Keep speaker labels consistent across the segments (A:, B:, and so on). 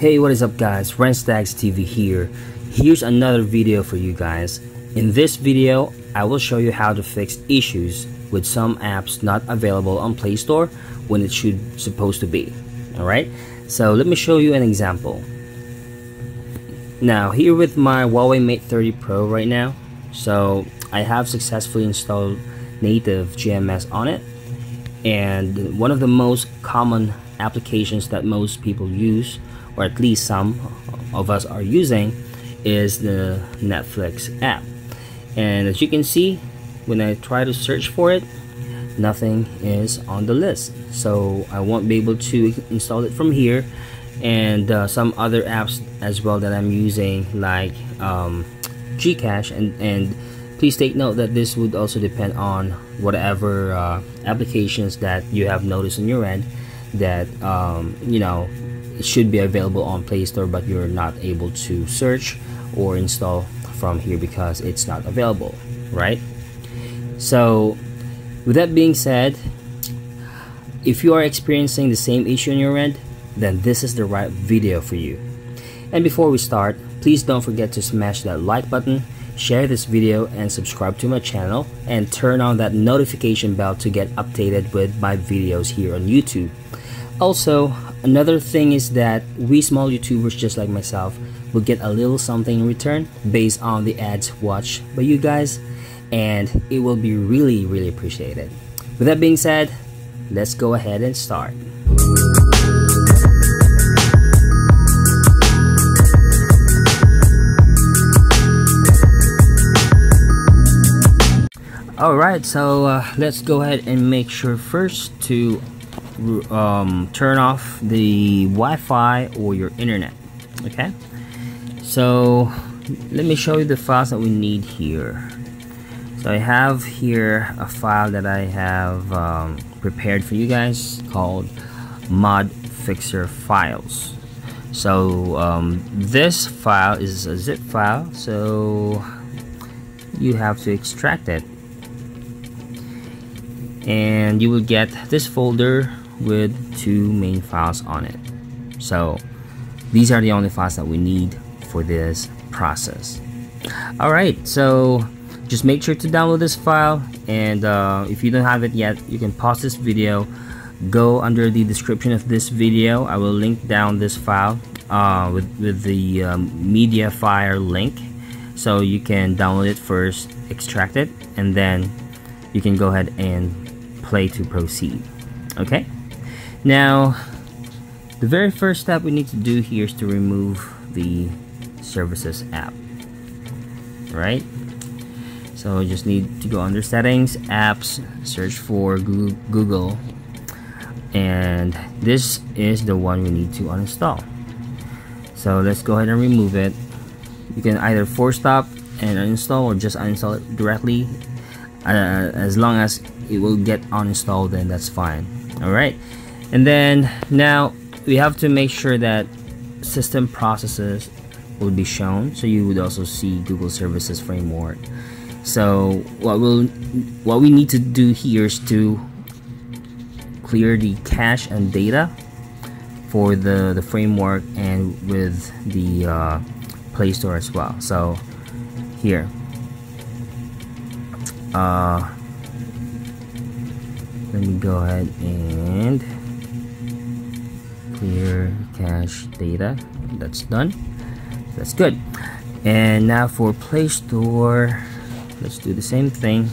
A: Hey, what is up guys, Renz Dagz TV here. Here's another video for you guys. In this video, I will show you how to fix issues with some apps not available on Play Store when it should supposed to be. Alright, so let me show you an example. Now here with my Huawei Mate 30 Pro right now, so I have successfully installed native GMS on it, and one of the most common applications that most people use, or at least some of us are using, is the Netflix app. And as you can see, when I try to search for it, nothing is on the list, so I won't be able to install it from here. And some other apps as well that I'm using, like Gcash, and please take note that this would also depend on whatever applications that you have noticed on your end that you know, it should be available on Play Store, but you're not able to search or install from here because it's not available, right? So with that being said, if you are experiencing the same issue on your end, then this is the right video for you. And before we start, please don't forget to smash that like button, share this video, and subscribe to my channel, and turn on that notification bell to get updated with my videos here on YouTube. Also, another thing is that we small YouTubers just like myself will get a little something in return based on the ads watched by you guys, and it will be really appreciated. With that being said, let's go ahead and start. Alright, so let's go ahead and make sure first to turn off the Wi-Fi or your internet. Okay, so let me show you the files that we need here. So I have here a file that I have prepared for you guys called Mod Fixer Files. So this file is a zip file, so you have to extract it, and you will get this folder with two main files on it. So these are the only files that we need for this process. Alright, so just make sure to download this file, and if you don't have it yet, you can pause this video, go under the description of this video. I will link down this file with the MediaFire link, so you can download it first, extract it, and then you can go ahead and play to proceed. Okay, now the very first step we need to do here is to remove the services app. Right, so you just need to go under settings, apps, search for Google, and this is the one we need to uninstall. So let's go ahead and remove it. You can either force stop and uninstall, or just uninstall it directly. As long as it will get uninstalled, then that's fine. Alright, and then now we have to make sure that system processes will be shown, so you would also see Google Services Framework. So what we need to do here is to clear the cache and data for the framework and with the Play Store as well. So here, let me go ahead and clear cache data. That's done. That's good. And now for Play Store, let's do the same thing.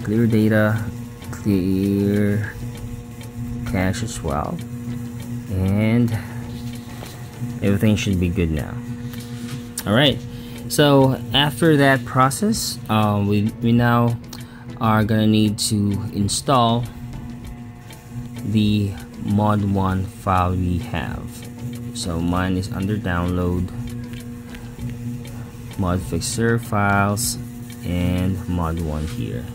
A: Clear data, clear cache as well, and everything should be good now. Alright, so after that process, we now are gonna need to install the mod 1 file we have. So mine is under download, Mod Fixer Files, and mod 1 here.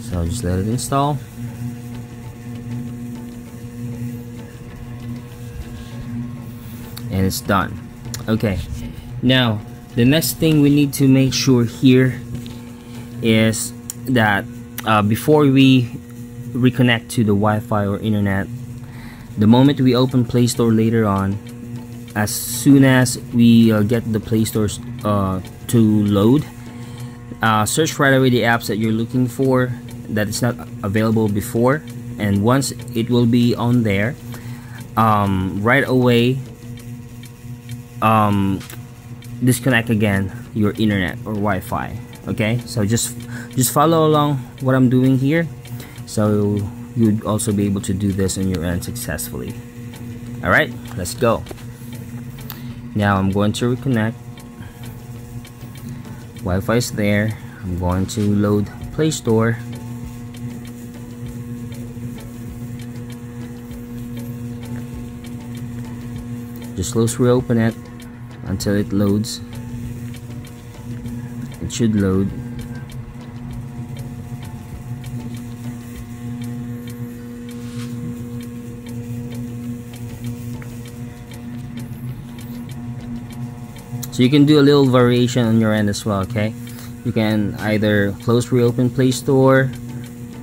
A: So just let it install. And it's done. Okay, now the next thing we need to make sure here is that before we reconnect to the Wi-Fi or internet. The moment we open Play Store later on, as soon as we get the Play Store to load, search right away the apps that you're looking for that is not available before, and once it will be on there, right away disconnect again your internet or Wi-Fi. Okay, so just follow along what I'm doing here, so you'd also be able to do this on your end successfully. All right, let's go. Now I'm going to reconnect. Wi-Fi is there. I'm going to load Play Store. Just slowly open it until it loads. It should load. So you can do a little variation on your end as well. Okay, you can either close reopen Play Store.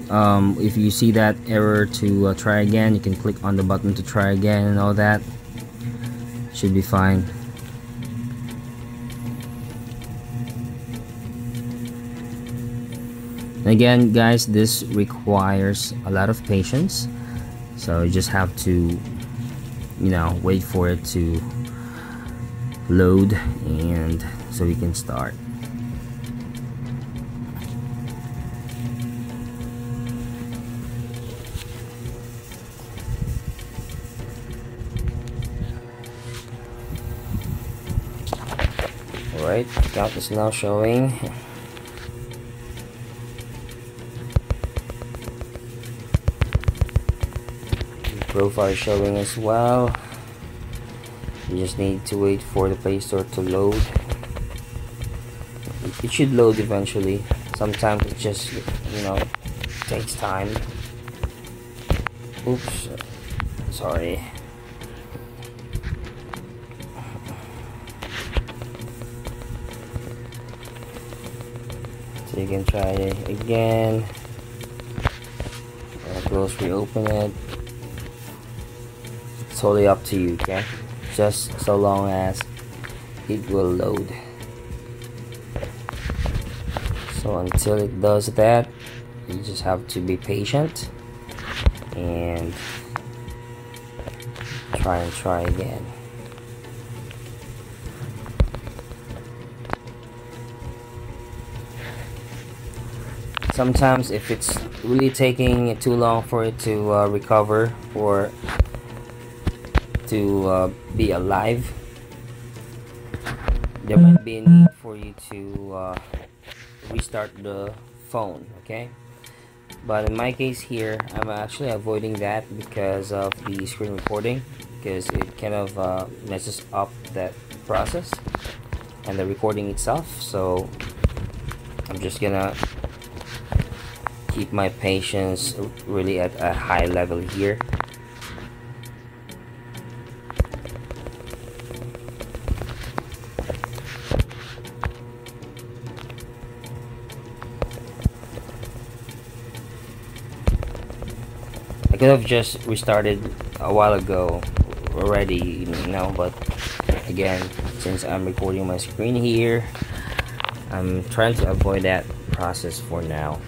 A: If you see that error to try again, you can click on the button to try again, and all that should be fine. Again, guys, this requires a lot of patience, so you just have to, wait for it to load, and so we can start. Alright, account is now showing. Profile showing as well. You just need to wait for the Play Store to load. It should load eventually. Sometimes it just, takes time. Oops, sorry. So you can try it again. Close, reopen it. It's totally up to you, okay? Just so long as it will load. So until it does that, you just have to be patient and try again. Sometimes if it's really taking too long for it to recover or to be alive, there might be a need for you to restart the phone, okay? But in my case here, I'm actually avoiding that because of the screen recording, because it kind of messes up that process and the recording itself. So I'm just gonna keep my patience really at a high level here. I could have just restarted a while ago already, but again, since I'm recording my screen here, I'm trying to avoid that process for now.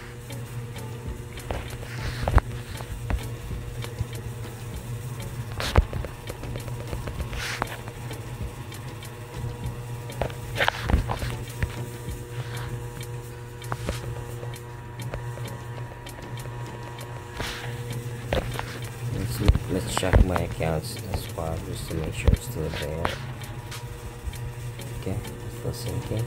A: Let's check my accounts as well, just to make sure it's still there. Okay, still syncing.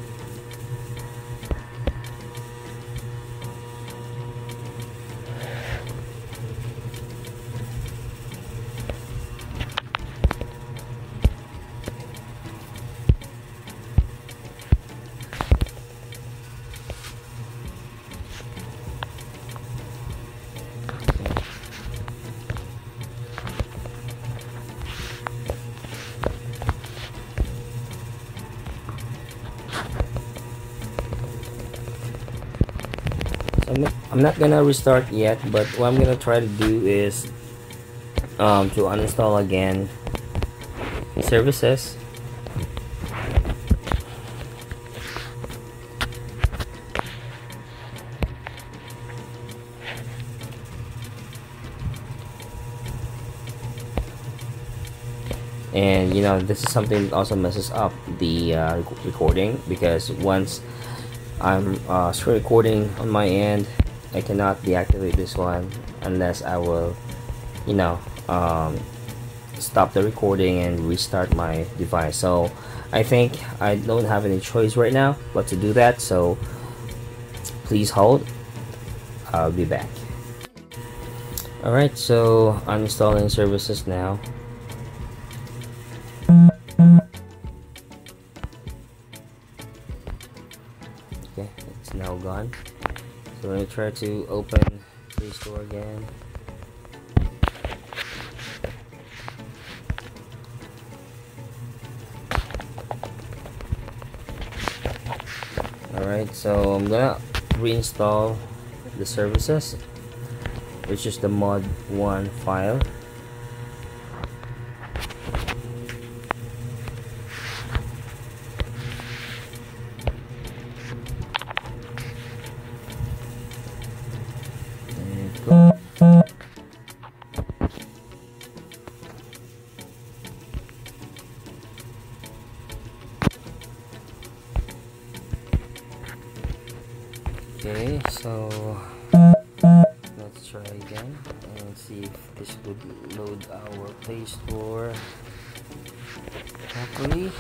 A: I'm not gonna restart yet, but what I'm gonna try to do is to uninstall again services. And you know, this is something that also messes up the recording, because once I'm screen recording on my end, I cannot deactivate this one unless I will, you know, stop the recording and restart my device. So I think I don't have any choice right now but to do that, so please hold. I'll be back. Alright, so I'm installing services now. Okay, it's now gone. So I'm going to try to open Playstore again. Alright, so I'm gonna reinstall the services, which is the mod 1 file. Okay, so let's try again and see if this would load our Play Store properly.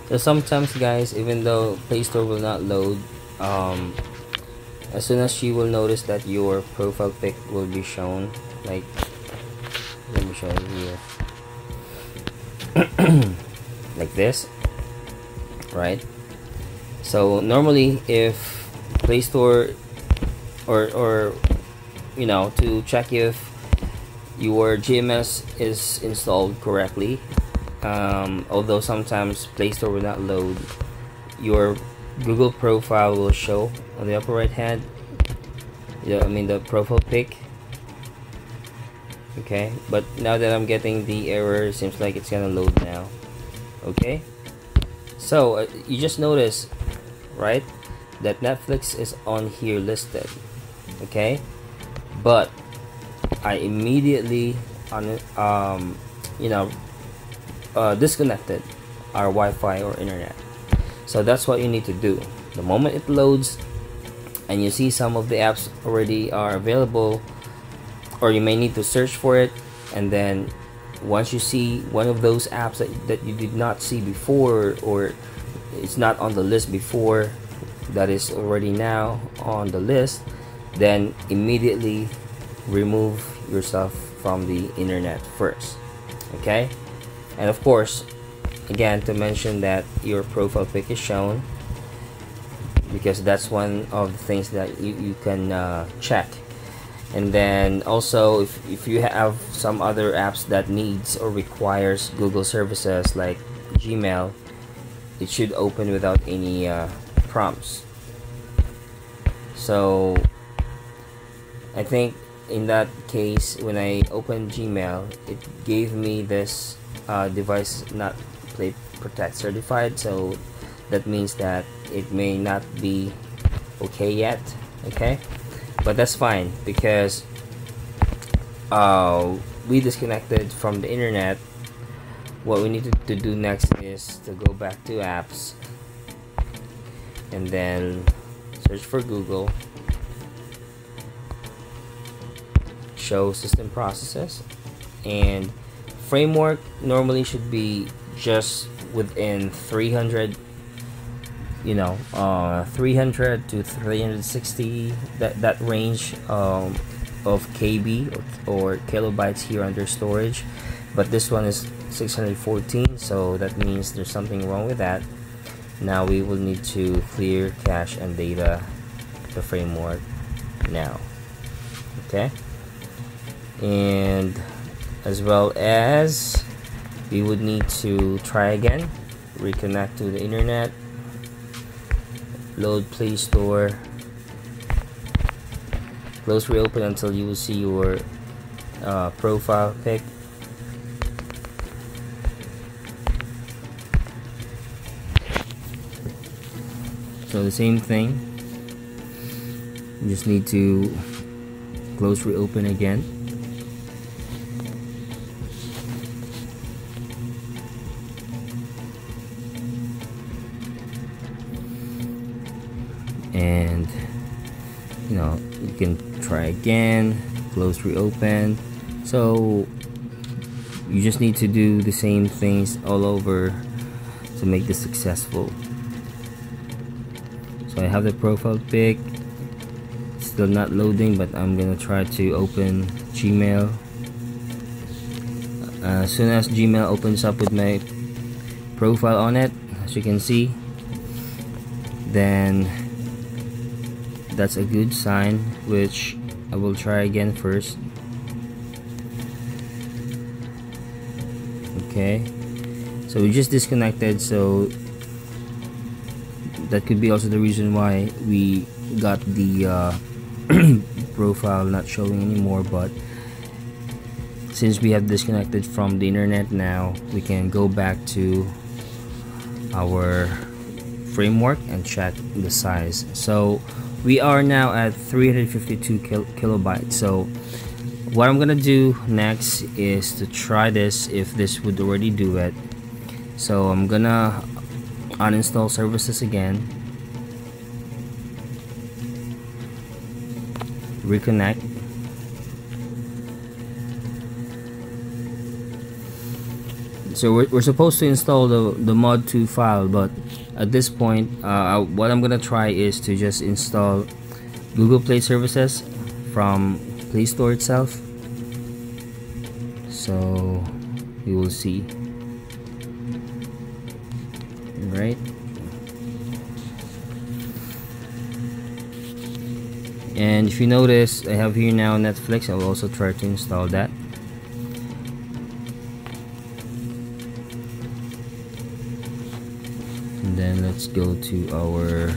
A: So sometimes, guys, even though Play Store will not load, as soon as you will notice that your profile pic will be shown, like, let me show you here, like this, right? So normally, if Play Store or you know, to check if your GMS is installed correctly, although sometimes Play Store will not load, your Google profile will show on the upper right hand. Yeah, I mean the profile pic. Okay, but now that I'm getting the error, it seems like it's gonna load now. Okay, so you just notice, right, that Netflix is on here listed. Okay, but I immediately you know, disconnected our Wi-Fi or internet. So that's what you need to do. The moment it loads and you see some of the apps already are available, or you may need to search for it, and then once you see one of those apps that you did not see before, or it's not on the list before, that is already now on the list, then immediately remove yourself from the internet first. Okay, and of course, again, to mention that your profile pic is shown, because that's one of the things that you can check. And then also, if you have some other apps that needs or requires Google services like Gmail, it should open without any prompts. So I think in that case, when I opened Gmail, it gave me this device not Play Protect certified, so that means that it may not be okay yet. Okay, but that's fine, because we disconnected from the internet. What we need to do next is to go back to apps, and then search for Google, show system processes, and framework normally should be just within 300, 300 to 360, that range of KB or kilobytes here under storage. But this one is 614, so that means there's something wrong with that. Now we will need to clear cache and data the framework now. Okay, and as well as we would need to try again, reconnect to the internet, load Playstore, close reopen until you will see your profile pic. So the same thing, you just need to close reopen again. And you can try again, close reopen. So you just need to do the same things all over to make this successful. So I have the profile pic, still not loading, but I'm gonna try to open Gmail. As soon as Gmail opens up with my profile on it, as you can see, then that's a good sign, which I will try again first. Okay, so we just disconnected, so that could be also the reason why we got the profile not showing anymore. But since we have disconnected from the internet, now we can go back to our framework and check the size. So we are now at 352 kilobytes. So what I'm gonna do next is to try this, if this would already do it. So I'm gonna uninstall services again, reconnect, so we're supposed to install the mod2 file, but at this point what I'm gonna try is to just install Google Play services from Playstore itself. So we will see. Right, and if you notice, I have here now Netflix. I'll also try to install that. And then let's go to our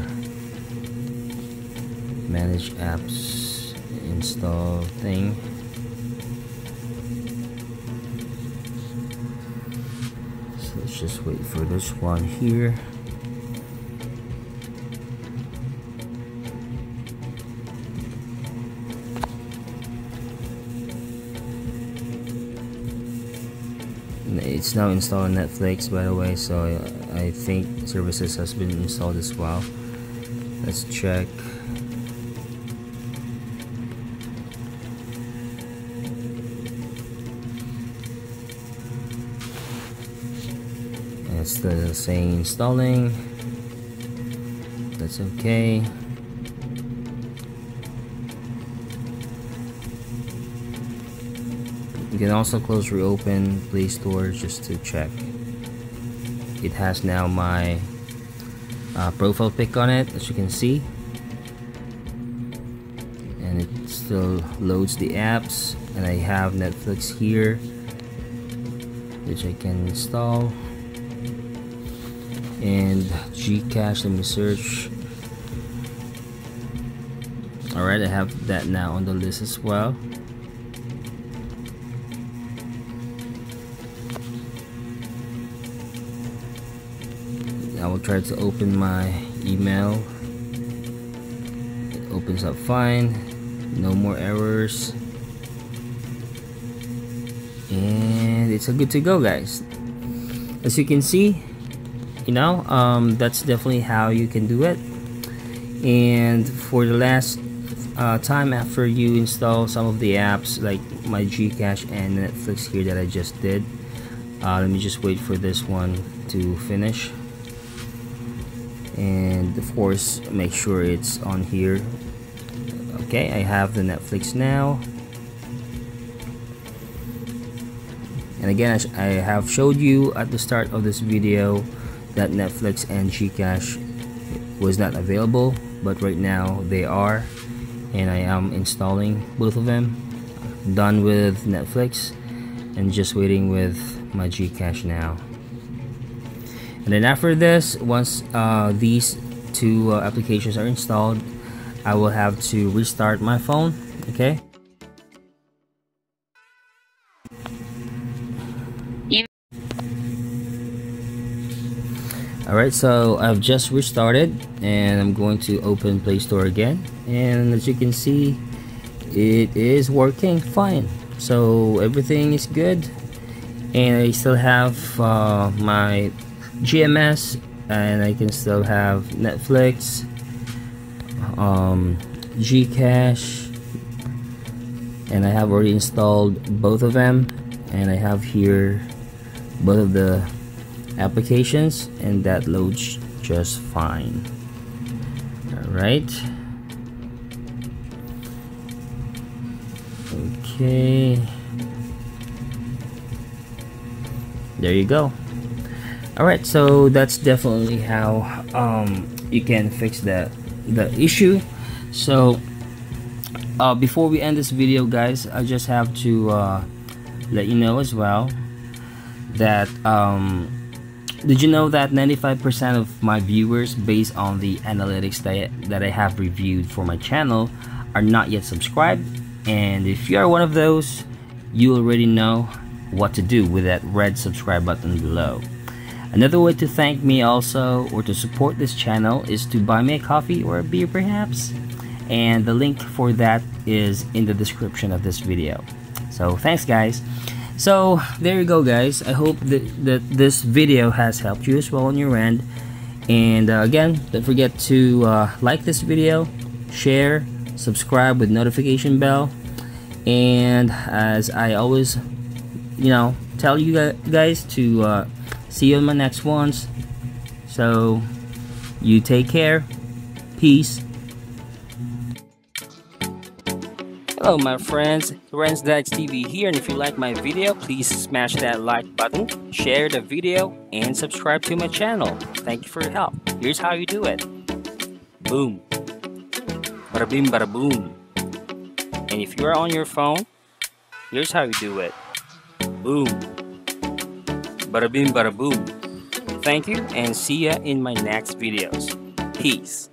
A: manage apps install thing. Let's just wait for this one here. It's now installed on Netflix, by the way, so I think services has been installed as well. Let's check. It's still saying installing. That's okay. You can also close reopen Playstore just to check. It has now my profile pic on it, as you can see, and it still loads the apps, and I have Netflix here which I can install, and Gcache, let me search. Alright, I have that now on the list as well. I will try to open my email. It opens up fine, no more errors, and it's good to go, guys. As you can see, that's definitely how you can do it. And for the last time after you install some of the apps like my Gcash and Netflix here that I just did, let me just wait for this one to finish, and of course make sure it's on here. Okay, I have the Netflix now, and again I have showed you at the start of this video that Netflix and Gcash was not available, but right now they are, and I am installing both of them. Done with Netflix and just waiting with my Gcash now. And then after this, once these two applications are installed, I will have to restart my phone. Okay. Alright, so I've just restarted and I'm going to open Playstore again, and as you can see, it is working fine. So everything is good, and I still have my GMS, and I can still have Netflix, Gcash, and I have already installed both of them, and I have here both of the applications, and that loads just fine. Alright, okay, there you go. Alright, so that's definitely how you can fix the issue. So before we end this video, guys, I just have to let you know as well that did you know that 95% of my viewers, based on the analytics that I have reviewed for my channel, are not yet subscribed? And if you are one of those, you already know what to do with that red subscribe button below. Another way to thank me also, or to support this channel, is to buy me a coffee or a beer perhaps, and the link for that is in the description of this video. So thanks, guys. So there you go, guys. I hope that this video has helped you as well on your end. And again, don't forget to like this video, share, subscribe with notification bell, and as I always tell you guys, to see you on my next ones. So you take care. Peace. Hello my friends, Renz Dagz TV here, and if you like my video, please smash that like button, share the video, and subscribe to my channel. Thank you for your help. Here's how you do it. Boom. Bada bing bada boom. And if you're on your phone, here's how you do it. Boom. Bada bing bada boom. Thank you, and see ya in my next videos. Peace.